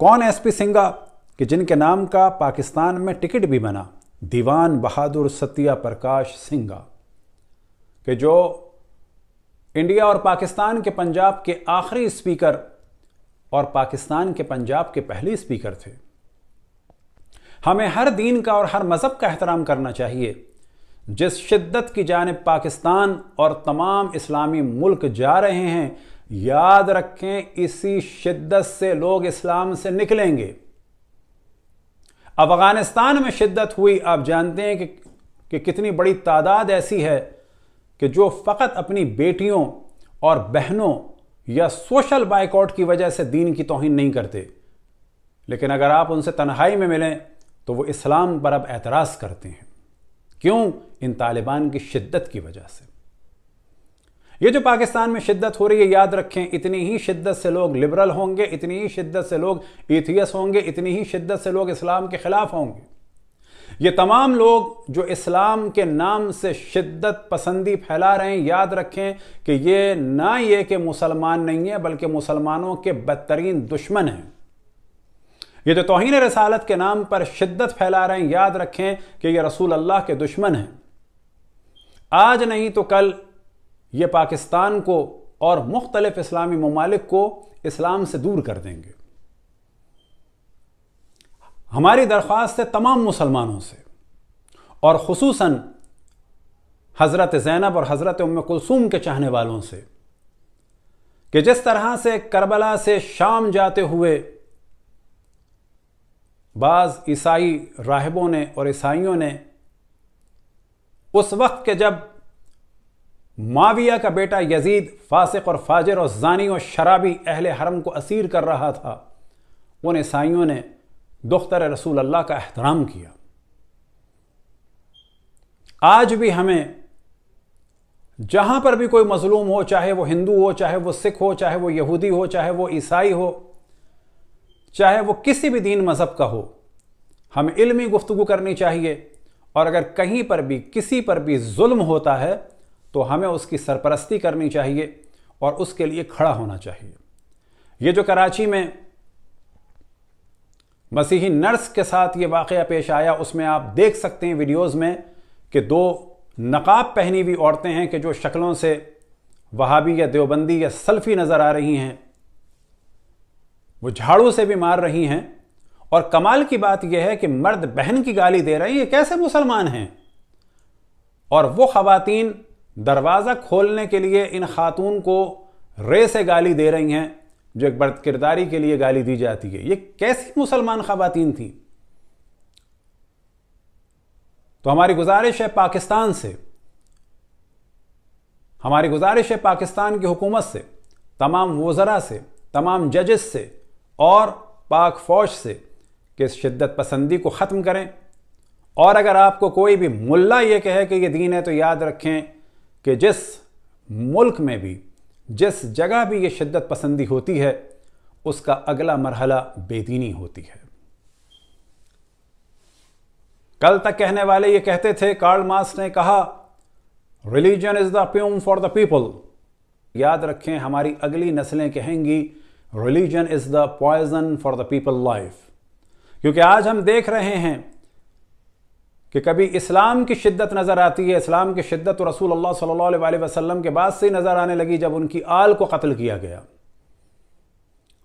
کون S P Singha کہ جن کے نام کا پاکستان میں ٹکٹ بھی بنا؟ دیوان بہادر ستیہ پرکاش سنگھا، کہ جو انڈیا اور پاکستان کے پنجاب کے آخری اسپیکر اور پاکستان کے پنجاب کے پہلے اسپیکر تھے۔ ہمیں ہر دین کا اور ہر مذہب کا احترام کرنا چاہیے۔ جس شدت کی جانب پاکستان اور تمام اسلامی ملک جا رہے ہیں، یاد رکھیں اسی شدت سے لوگ اسلام سے نکلیں گے۔ افغانستان میں شدت ہوئی، آپ جانتے ہیں کہ کتنی بڑی تعداد ایسی ہے کہ جو فقط اپنی بیٹیوں اور بہنوں یا سوشل بائیکاٹ کی وجہ سے دین کی توہین نہیں کرتے، لیکن اگر آپ ان سے تنہائی میں ملیں تو وہ اسلام پر اب اعتراض کرتے ہیں۔ کیوں؟ ان طالبان کی شدت کی وجہ سے۔ یہ جو پاکستان میں شدت ہو رہی ہے، یاد رکھیں اتنی ہی شدت سے لوگ لبرل ہوں گے، اتنی ہی شدت سے لوگ ایتھیس ہوں گے، اتنی ہی شدت سے لوگ اسلام کے خلاف ہوں گے۔ یہ تمام لوگ جو اسلام کے نام سے شدت پسندی پھیلا رہے ہیں، یاد رکھیں کہ یہ کہ مسلمان نہیں ہیں بلکہ مسلمانوں کے بدترین دشمن ہیں۔ یہ جو توہین رسالت کے نام پر شدت پھیلا رہے ہیں، یاد رکھیں کہ یہ رسول اللہ کے دشمن ہیں۔ آج نہیں تو کل یہ پاکستان کو اور مختلف اسلامی ممالک کو اسلام سے دور کر دیں گے۔ ہماری درخواست ہے تمام مسلمانوں سے، اور خصوصاً حضرت زینب اور حضرت ام کلثوم کے چاہنے والوں سے، کہ جس طرح سے کربلا سے شام جاتے ہوئے بعض عیسائی راہبوں نے اور عیسائیوں نے اس وقت کہ جب معاویہ کا بیٹا یزید فاسق اور فاجر اور زانی اور شرابی اہل حرم کو اسیر کر رہا تھا، ان عیسائیوں نے دختر رسول اللہ کا احترام کیا۔ آج بھی ہمیں جہاں پر بھی کوئی مظلوم ہو، چاہے وہ ہندو ہو، چاہے وہ سکھ ہو، چاہے وہ یہودی ہو، چاہے وہ عیسائی ہو، چاہے وہ کسی بھی دین مذہب کا ہو، ہمیں علمی گفتگو کرنی چاہیے، اور اگر کہیں پر بھی کسی پر بھی ظلم ہوتا ہے تو ہمیں اس کی سرپرستی کرنی چاہیے اور اس کے لیے کھڑا ہونا چاہیے۔ یہ جو کراچی میں مسیحی نرس کے ساتھ یہ واقعہ پیش آیا، اس میں آپ دیکھ سکتے ہیں ویڈیوز میں کہ دو نقاب پہنی ہوئی عورتیں ہیں کہ جو شکلوں سے وہابی یا دیوبندی یا سلفی نظر آ رہی ہیں، وہ جھاڑو سے بھی مار رہی ہیں، اور کمال کی بات یہ ہے کہ مرد بہن کی گالی دے رہے ہیں۔ یہ کیسے مسلمان ہیں؟ اور وہ خواتین دروازہ کھولنے کے لیے ان خاتون کو رے سے گالی دے رہی ہیں، جو ایک بد کرداری کے لیے گالی دی جاتی ہے۔ یہ کیسی مسلمان خواتین تھیں؟ تو ہماری گزارش ہے پاکستان سے، ہماری گزارش ہے پاکستان کی حکومت سے، تمام وزراء سے، تمام ججز سے اور پاک فوج سے کہ اس شدت پسندی کو ختم کریں۔ اور اگر آپ کو کوئی بھی ملا یہ کہے کہ یہ دین ہے، تو یاد رکھیں کہ جس ملک میں بھی، جس جگہ بھی یہ شدت پسندی ہوتی ہے، اس کا اگلا مرحلہ بے دینی ہوتی ہے۔ کل تک کہنے والے یہ کہتے تھے، کارل مارکس نے کہا religion is the opium for the people. یاد رکھیں ہماری اگلی نسلیں کہیں گی religion is the poison for the people life, کیونکہ آج ہم دیکھ رہے ہیں کہ کبھی اسلام کی شدت نظر آتی ہے۔ اسلام کی شدت تو رسول اللہ صلی اللہ علیہ وسلم کے بعد سے نظر آنے لگی، جب ان کی آل کو قتل کیا گیا،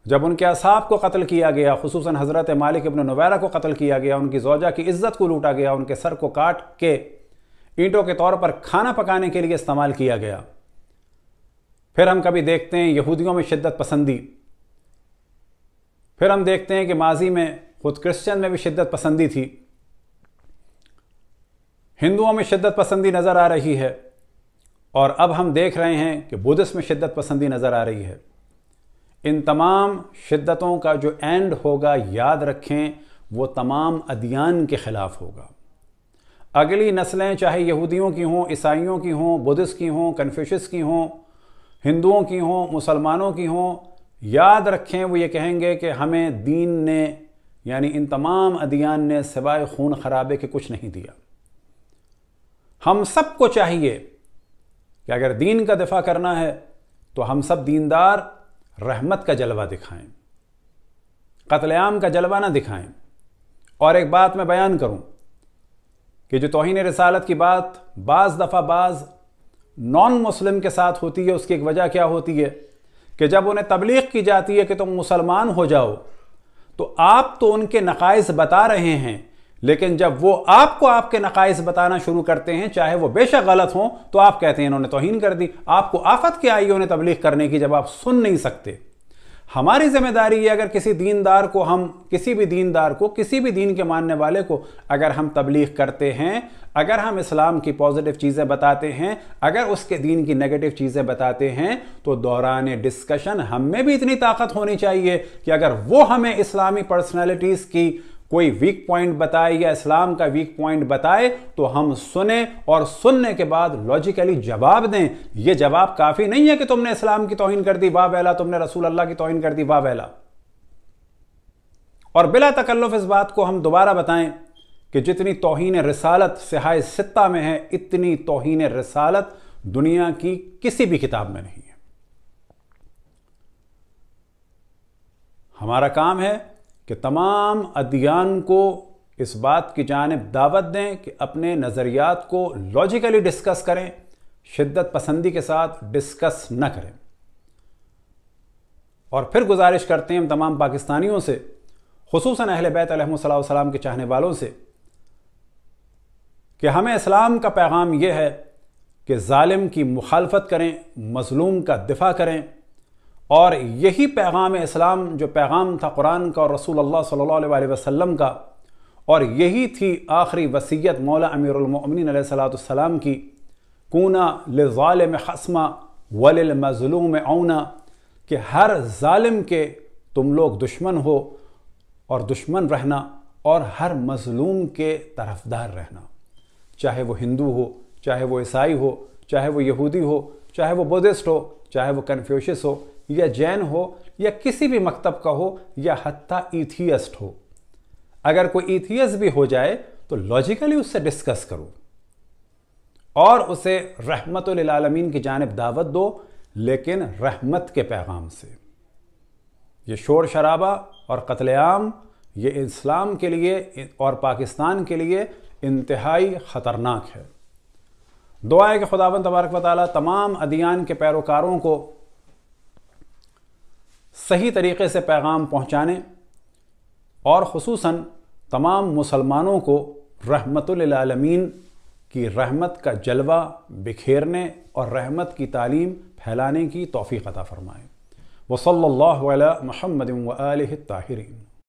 جب ان کے اصحاب کو قتل کیا گیا، خصوصاً حضرت مالک ابن نویرہ کو قتل کیا گیا، ان کی زوجہ کی عزت کو لوٹا گیا، ان کے سر کو کاٹ کے اینٹوں کے طور پر کھانا پکانے کے لیے استعمال کیا گیا۔ پھر ہم کبھی دیکھتے ہیں یہودیوں میں شدت پسندی، پھر ہم دیکھتے ہیں کہ ماضی میں خود کرسچن میں بھی شدت پسندی تھی، ہندوؤں میں شدت پسندی نظر آ رہی ہے، اور اب ہم دیکھ رہے ہیں کہ بدھسٹ میں شدت پسندی نظر آ رہی ہے۔ ان تمام شدتوں کا جو اینڈ ہوگا، یاد رکھیں وہ تمام ادیان کے خلاف ہوگا۔ اگلی نسلیں چاہے یہودیوں کی ہوں، عیسائیوں کی ہوں، بدھسٹ کی ہوں، کنفیوشس کی ہوں، ہندوؤں کی ہوں، مسلمانوں کی ہوں، یاد رکھیں وہ یہ کہیں گے کہ ہمیں دین نے، یعنی ان تمام ادیان نے سوائے خون خرابے کے کچھ نہیں دیا۔ ہم سب کو چاہیے کہ اگر دین کا دفاع کرنا ہے تو ہم سب دیندار رحمت کا جلوہ دکھائیں، قتل عام کا جلوہ نہ دکھائیں۔ اور ایک بات میں بیان کروں کہ جو توہین رسالت کی بات بعض دفعہ بعض نان مسلم کے ساتھ ہوتی ہے، اس کی ایک وجہ کیا ہوتی ہے کہ جب انہیں تبلیغ کی جاتی ہے کہ تم مسلمان ہو جاؤ تو آپ تو ان کے نقائص بتا رہے ہیں، لیکن جب وہ آپ کو آپ کے نقائص بتانا شروع کرتے ہیں چاہے وہ بے شک غلط ہوں تو آپ کہتے ہیں انہوں نے توہین کر دی۔ آپ کو آفت کیا آئی انہیں تبلیغ کرنے کی جب آپ سن نہیں سکتے؟ ہماری ذمہ داری ہے اگر کسی دیندار کو کسی بھی دین کے ماننے والے کو اگر ہم تبلیغ کرتے ہیں، اگر ہم اسلام کی پازیٹیو چیزیں بتاتے ہیں، اگر اس کے دین کی نیگیٹو چیزیں بتاتے ہیں تو دوران ڈسکشن ہم میں بھی اتنی طاقت ہونی چاہیے کہ اگر وہ ہمیں اسلامی پرسنالٹیز کی کوئی ویک پوائنٹ بتائے یا اسلام کا ویک پوائنٹ بتائے تو ہم سنیں اور سننے کے بعد لاجیکلی جواب دیں۔ یہ جواب کافی نہیں ہے کہ تم نے اسلام کی توہین کر دی، واہ ویلا، تم نے رسول اللہ کی توہین کر دی، واہ ویلا۔ اور بلا تکلف اس بات کو ہم دوبارہ بتائیں کہ جتنی توہین رسالت صحاح ستہ میں ہے اتنی توہین رسالت دنیا کی کسی بھی کتاب میں نہیں ہے۔ ہمارا کام ہے کہ تمام ادیان کو اس بات کی جانب دعوت دیں کہ اپنے نظریات کو لاجیکلی ڈسکس کریں، شدت پسندی کے ساتھ ڈسکس نہ کریں۔ اور پھر گزارش کرتے ہیں ہم تمام پاکستانیوں سے، خصوصاً اہل بیت علیہم السلام کے چاہنے والوں سے، کہ ہمیں اسلام کا پیغام یہ ہے کہ ظالم کی مخالفت کریں، مظلوم کا دفاع کریں، اور یہی پیغام اسلام جو پیغام تھا قرآن کا اور رسول اللہ صلی اللہ علیہ وسلم کا، اور یہی تھی آخری وصیت مولا امیر المؤمنین علیہ السلام کی، کونا للظالم خصما وللمظلوم عونا، کہ ہر ظالم کے تم لوگ دشمن ہو اور دشمن رہنا، اور ہر مظلوم کے طرفدار رہنا، چاہے وہ ہندو ہو، چاہے وہ عیسائی ہو، چاہے وہ یہودی ہو، چاہے وہ بدھسٹ ہو، چاہے وہ کنفیوشس ہو یا جین ہو یا کسی بھی مکتب کا ہو یا حتیٰ ایتھیسٹ ہو۔ اگر کوئی ایتھیسٹ بھی ہو جائے تو لاجیکلی اس سے ڈسکس کرو اور اسے رحمت للعالمین کی جانب دعوت دو، لیکن رحمت کے پیغام سے۔ یہ شور شرابہ اور قتل عام یہ اسلام کے لیے اور پاکستان کے لیے انتہائی خطرناک ہے۔ دعا ہے کہ خداوند تبارک و تعالیٰ تمام ادیان کے پیروکاروں کو صحیح طریقے سے پیغام پہنچانے اور خصوصاً تمام مسلمانوں کو رحمت للعالمین کی رحمت کا جلوہ بکھیرنے اور رحمت کی تعلیم پھیلانے کی توفیق عطا فرمائے۔ وصلی اللہ علی محمد وآلہ الطاہرین۔